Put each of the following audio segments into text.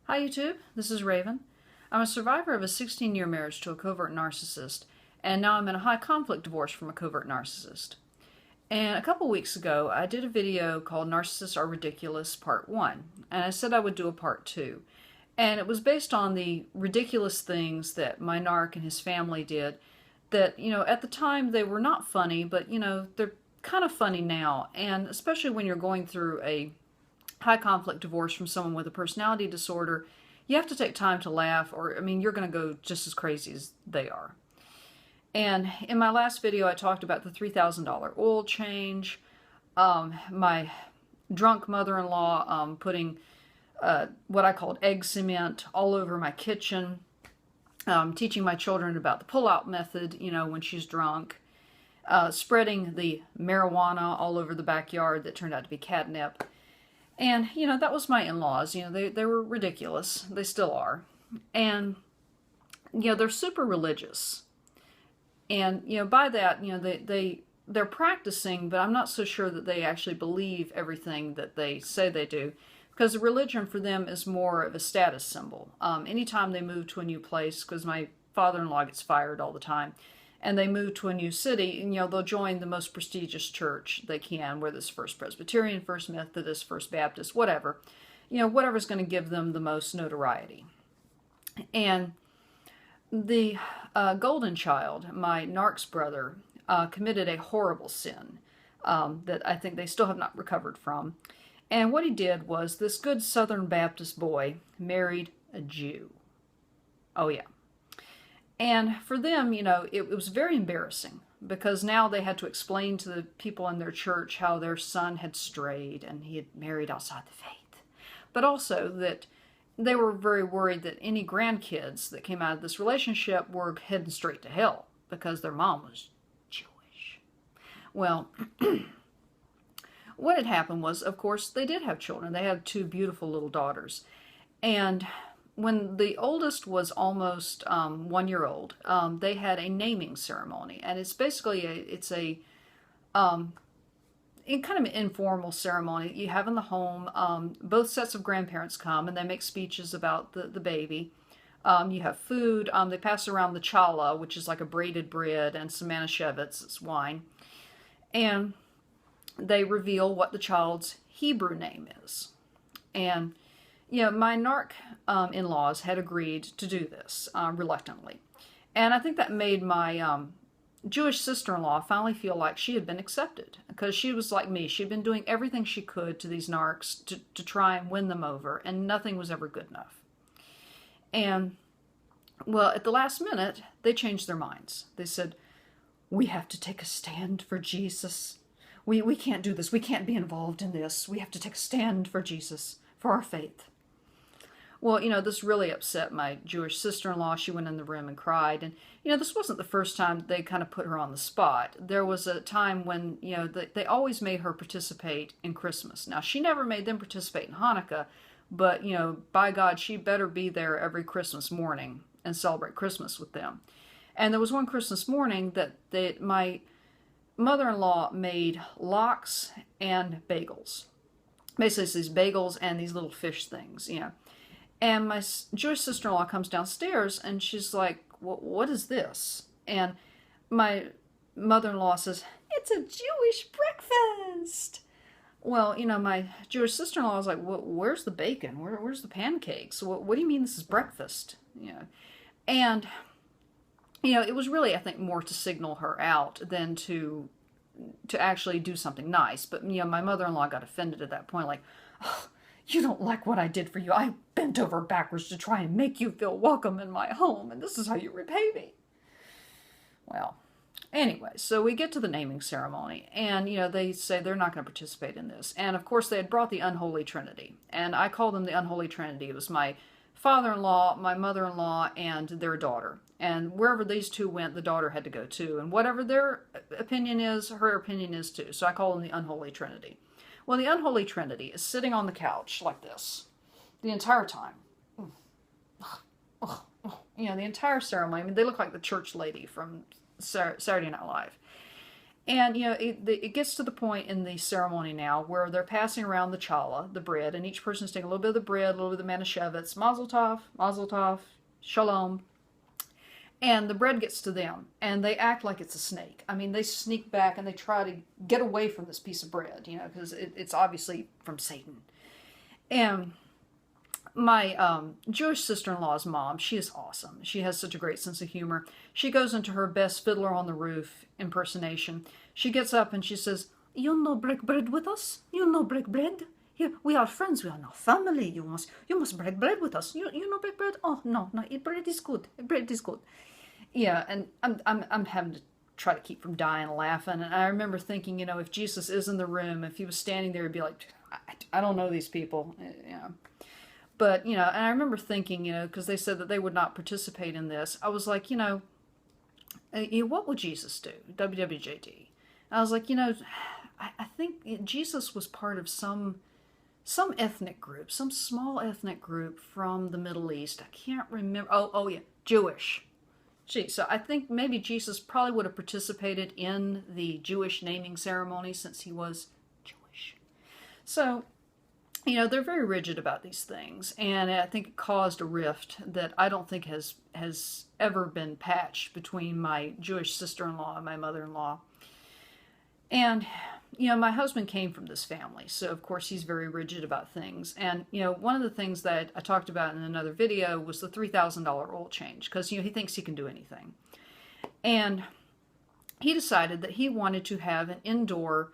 Hi YouTube, this is Raven. I'm a survivor of a 16-year marriage to a covert narcissist, and now I'm in a high conflict divorce from a covert narcissist. And a couple weeks ago, I did a video called Narcissists Are Ridiculous Part 1, and I said I would do a Part 2. And it was based on the ridiculous things that my narc and his family did that, at the time they were not funny, but, they're kind of funny now. And especially when you're going through a high conflict divorce from someone with a personality disorder, you have to take time to laugh, or you're going to go just as crazy as they are. And in my last video, I talked about the $3,000 oil change, my drunk mother-in-law putting what I called egg cement all over my kitchen, teaching my children about the pull-out method, when she's drunk, spreading the marijuana all over the backyard that turned out to be catnip. And, that was my in-laws. They were ridiculous. They still are. And, they're super religious. And, by that, they're practicing, but I'm not so sure that they actually believe everything that they say they do. Because religion for them is more of a status symbol. Anytime they move to a new place, because my father-in-law gets fired all the time, and they move to a new city, and they'll join the most prestigious church they can, whether it's First Presbyterian, First Methodist, First Baptist, whatever. Whatever's going to give them the most notoriety. And the golden child, my narc's brother, committed a horrible sin that I think they still have not recovered from. And what he did was, this good Southern Baptist boy married a Jew. Oh yeah. And for them, it was very embarrassing, because now they had to explain to the people in their church how their son had strayed and he had married outside the faith. But also that they were very worried that any grandkids that came out of this relationship were heading straight to hell because their mom was Jewish. Well, what had happened was, of course, they did have children. They had two beautiful little daughters. And when the oldest was almost 1 year old, they had a naming ceremony, and it's basically a kind of an informal ceremony that you have in the home. Both sets of grandparents come, and they make speeches about the baby. You have food. They pass around the challah, which is like a braided bread, and some manischewitz, it's wine, and they reveal what the child's Hebrew name is. And my narc in-laws had agreed to do this reluctantly. And I think that made my Jewish sister-in-law finally feel like she had been accepted, because she was like me. She'd been doing everything she could to these narcs to try and win them over, and nothing was ever good enough. And, well, at the last minute, they changed their minds. They said, "We have to take a stand for Jesus. We can't do this. We can't be involved in this. We have to take a stand for Jesus, for our faith." Well, this really upset my Jewish sister-in-law. She went in the room and cried. And, this wasn't the first time they kind of put her on the spot. There was a time when, they always made her participate in Christmas. Now, she never made them participate in Hanukkah, but, by God, she better be there every Christmas morning and celebrate Christmas with them. And there was one Christmas morning that my mother-in-law made lox and bagels. Basically, it's these bagels and these little fish things, And my Jewish sister-in-law comes downstairs, and she's like, "What is this?" And my mother-in-law says, "It's a Jewish breakfast." Well, my Jewish sister-in-law was like, "Where's the bacon? Where's the pancakes? What do you mean this is breakfast?" And, it was really, I think, more to signal her out than to actually do something nice. But, my mother-in-law got offended at that point, like, "Oh, you don't like what I did for you. I bent over backwards to try and make you feel welcome in my home, and this is how you repay me." Well, anyway, so we get to the naming ceremony, and, they say they're not going to participate in this. And, of course, they had brought the unholy trinity, and I call them the unholy trinity. It was my father-in-law, my mother-in-law, and their daughter. And wherever these two went, the daughter had to go too. And whatever their opinion is, her opinion is too. So I call them the unholy trinity. Well, the unholy trinity is sitting on the couch like this the entire time. The entire ceremony. They look like the church lady from Saturday Night Live. And, it gets to the point in the ceremony now where they're passing around the challah, the bread, and each person's taking a little bit of the bread, a little bit of the manischewitz, mazel tov, shalom. And the bread gets to them, and they act like it's a snake. I mean, they sneak back and they try to get away from this piece of bread, because it's obviously from Satan. And my Jewish sister-in-law's mom, she is awesome. She has such a great sense of humor. She goes into her best Fiddler on the Roof impersonation. She gets up and she says, "You no break bread with us? You no break bread? Here, we are friends, we are not family. You must break bread with us. You no break bread? Oh, no, bread is good. Bread is good." Yeah, and I'm having to try to keep from dying laughing. And I remember thinking, if Jesus is in the room, if he was standing there, he'd be like, I don't know these people, But, and I remember thinking, because they said that they would not participate in this. I was like, what would Jesus do? WWJD. And I was like, I think Jesus was part of some ethnic group, some small ethnic group from the Middle East. I can't remember. Oh yeah, Jewish. Gee, so I think maybe Jesus probably would have participated in the Jewish naming ceremony since he was Jewish. So, they're very rigid about these things, and I think it caused a rift that I don't think has ever been patched between my Jewish sister-in-law and my mother-in-law. And, my husband came from this family, so of course he's very rigid about things. And, one of the things that I talked about in another video was the $3,000 oil change, because, he thinks he can do anything. And he decided that he wanted to have an indoor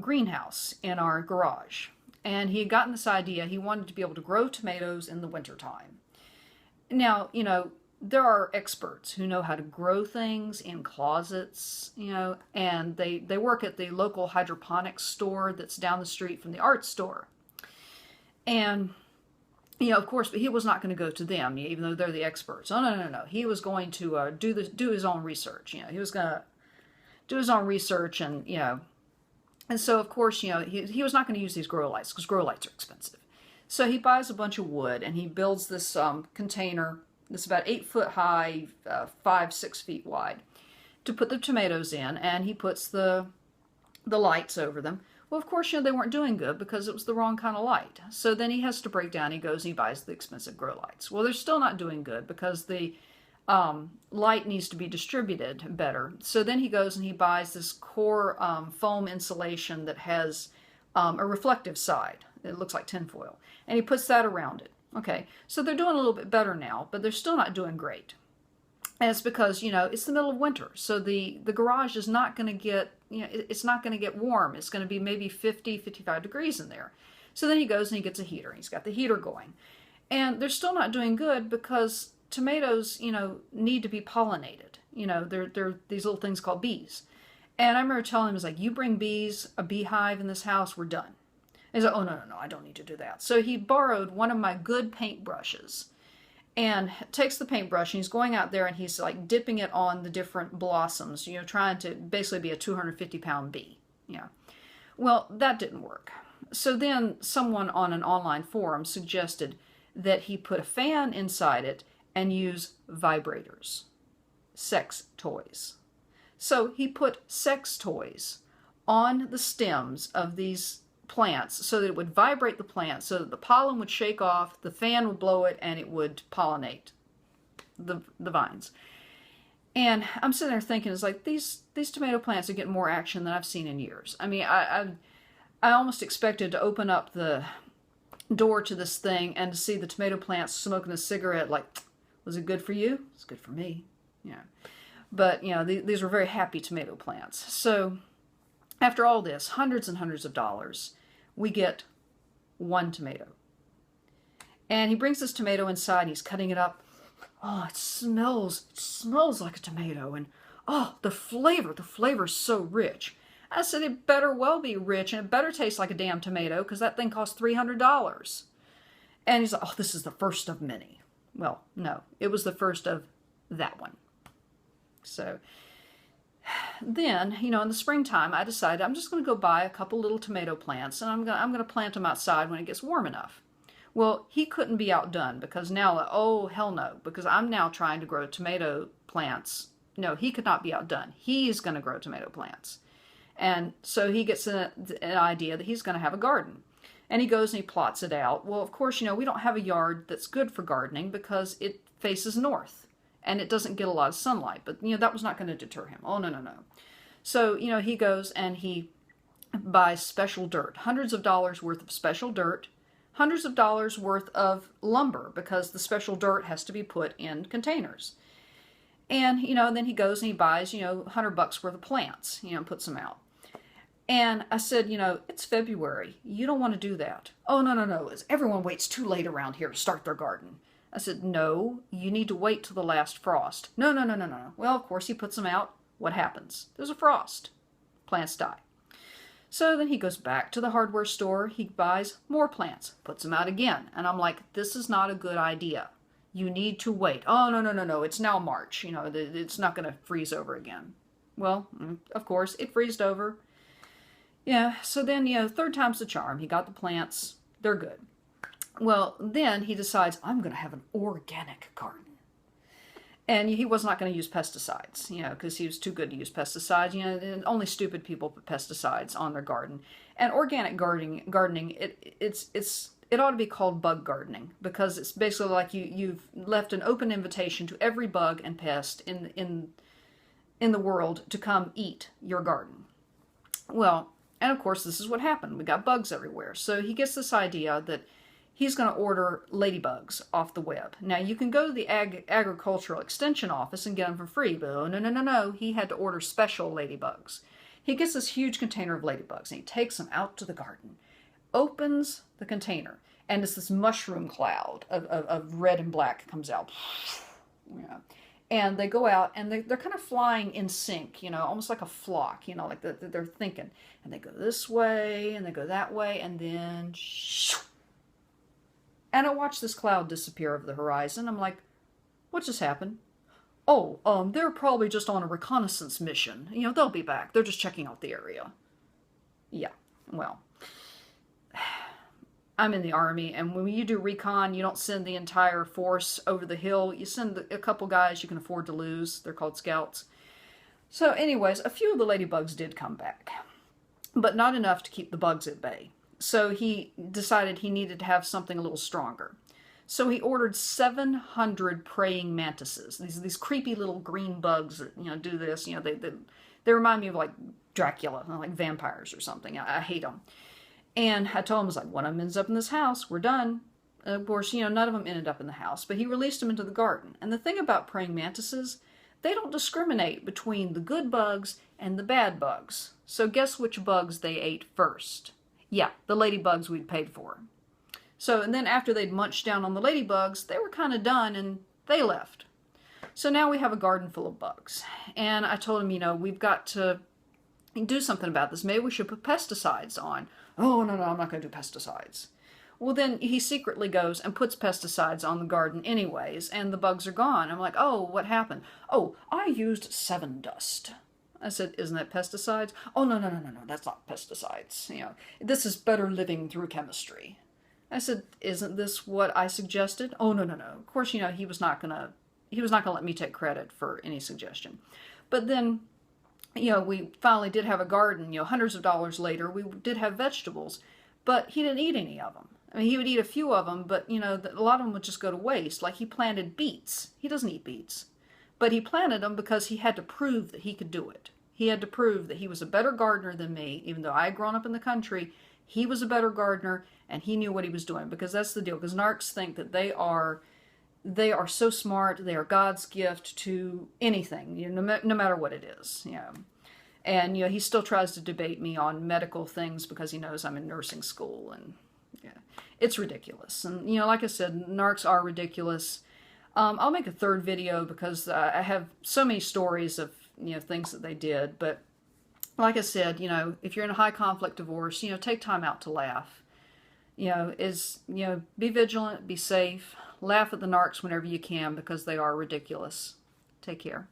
greenhouse in our garage. And he had gotten this idea, he wanted to be able to grow tomatoes in the wintertime. Now, there are experts who know how to grow things in closets, and they work at the local hydroponics store that's down the street from the art store. And, of course, but he was not going to go to them, even though they're the experts. Oh, no. He was going to do his own research. He was going to do his own research, and, and so, of course, he was not going to use these grow lights because grow lights are expensive. So he buys a bunch of wood and he builds this container that's about 8 foot high, 5-6 feet wide, to put the tomatoes in, and he puts the lights over them. Well, of course, they weren't doing good because it was the wrong kind of light. So then he has to break down. He goes and he buys the expensive grow lights. Well, they're still not doing good because the light needs to be distributed better. So then he goes and he buys this core foam insulation that has a reflective side. It looks like tinfoil. And he puts that around it. Okay, so they're doing a little bit better now, but they're still not doing great. And it's because, it's the middle of winter. So the garage is not going to get, it's not going to get warm. It's going to be maybe 50, 55 degrees in there. So then he goes and he gets a heater. He's got the heater going. And they're still not doing good because tomatoes, need to be pollinated. They're these little things called bees. And I remember telling him, it's like, you bring bees, a beehive in this house, we're done. He's like, oh, no, I don't need to do that. So he borrowed one of my good paintbrushes and takes the paintbrush and he's going out there and he's like dipping it on the different blossoms, trying to basically be a 250-pound bee. Well, that didn't work. So then someone on an online forum suggested that he put a fan inside it and use vibrators, sex toys. So he put sex toys on the stems of these plants so that it would vibrate the plant, so that the pollen would shake off, the fan would blow it, and it would pollinate the vines. And I'm sitting there thinking, it's like, these tomato plants are getting more action than I've seen in years. I mean, I almost expected to open up the door to this thing and to see the tomato plants smoking a cigarette, like, was it good for you? It's good for me. But, these were very happy tomato plants. So after all this, hundreds and hundreds of dollars, we get one tomato. And he brings this tomato inside, and he's cutting it up. Oh, it smells like a tomato. And oh, the flavor is so rich. I said, it better well be rich, and it better taste like a damn tomato, because that thing cost $300. And he's like, oh, this is the first of many. Well, no, it was the first of that one. So then, in the springtime, I decided I'm just going to go buy a couple little tomato plants, and I'm going to plant them outside when it gets warm enough. Well, he couldn't be outdone because now, oh, hell no, because I'm now trying to grow tomato plants No, he could not be outdone. He's going to grow tomato plants. And so he gets an idea that he's going to have a garden. And he goes and he plots it out. Well, of course, we don't have a yard that's good for gardening because it faces north and it doesn't get a lot of sunlight. But, that was not going to deter him. Oh, no, no, no. So, he goes and he buys special dirt, hundreds of dollars worth of special dirt, hundreds of dollars worth of lumber because the special dirt has to be put in containers. And, then he goes and he buys, $100 worth of plants, puts them out. And I said, it's February. You don't want to do that. Oh, no, no, no. Everyone waits too late around here to start their garden. I said, no, you need to wait till the last frost. No, no, no, no, no. Well, of course, he puts them out. What happens? There's a frost. Plants die. So then he goes back to the hardware store. He buys more plants, puts them out again. And I'm like, this is not a good idea. You need to wait. Oh, no, no, no, no. It's now March. It's not going to freeze over again. Well, of course, it freezed over. Yeah, so then, third time's the charm. He got the plants. They're good. Well, then he decides, I'm going to have an organic garden. And he was not going to use pesticides, because he was too good to use pesticides. And only stupid people put pesticides on their garden. And organic gardening, it ought to be called bug gardening, because it's basically like you've left an open invitation to every bug and pest in the world to come eat your garden. Well, and of course, this is what happened. We got bugs everywhere. So he gets this idea that he's going to order ladybugs off the web. Now, you can go to the agricultural extension office and get them for free, but oh, no, no, no, no. He had to order special ladybugs. He gets this huge container of ladybugs, and he takes them out to the garden, opens the container, and it's this mushroom cloud of red and black comes out. Yeah. And they go out, and they're kind of flying in sync, almost like a flock, like they're thinking. And they go this way, and they go that way, and then... And I watch this cloud disappear over the horizon. I'm like, what just happened? Oh, they're probably just on a reconnaissance mission. They'll be back. They're just checking out the area. Yeah, well... I'm in the Army, and when you do recon, you don't send the entire force over the hill. You send a couple guys you can afford to lose. They're called scouts. So anyways, a few of the ladybugs did come back, but not enough to keep the bugs at bay. So he decided he needed to have something a little stronger. So he ordered 700 praying mantises, these creepy little green bugs that, do this. They remind me of like Dracula, like vampires or something. I hate them. And I told him, I was like, one of them ends up in this house. We're done. Of course, none of them ended up in the house. But he released them into the garden. And the thing about praying mantises, they don't discriminate between the good bugs and the bad bugs. So guess which bugs they ate first? Yeah, the ladybugs we'd paid for. So, and then after they'd munched down on the ladybugs, they were kind of done and they left. So now we have a garden full of bugs. And I told him, we've got to do something about this. Maybe we should put pesticides on. Oh, no, no, I'm not going to do pesticides. Well, then he secretly goes and puts pesticides on the garden anyways, and the bugs are gone. I'm like, oh, what happened? Oh, I used 7 dust. I said, isn't that pesticides? Oh, no, no, no, no, no, that's not pesticides. This is better living through chemistry. I said, isn't this what I suggested? Oh, no, no, no. Of course, he was not going to let me take credit for any suggestion. But then... we finally did have a garden, hundreds of dollars later, we did have vegetables, but he didn't eat any of them. I mean, he would eat a few of them, but, a lot of them would just go to waste. Like he planted beets. He doesn't eat beets. But he planted them because he had to prove that he could do it. He had to prove that he was a better gardener than me, even though I had grown up in the country. He was a better gardener, and he knew what he was doing, because that's the deal. Because narcs think that they are so smart. They are God's gift to anything, no matter what it is. And he still tries to debate me on medical things because he knows I'm in nursing school, and it's ridiculous. And like I said, narcs are ridiculous. I'll make a third video because I have so many stories of things that they did. But like I said, if you're in a high conflict divorce, take time out to laugh. Be vigilant, be safe. Laugh at the narcs whenever you can because they are ridiculous. Take care.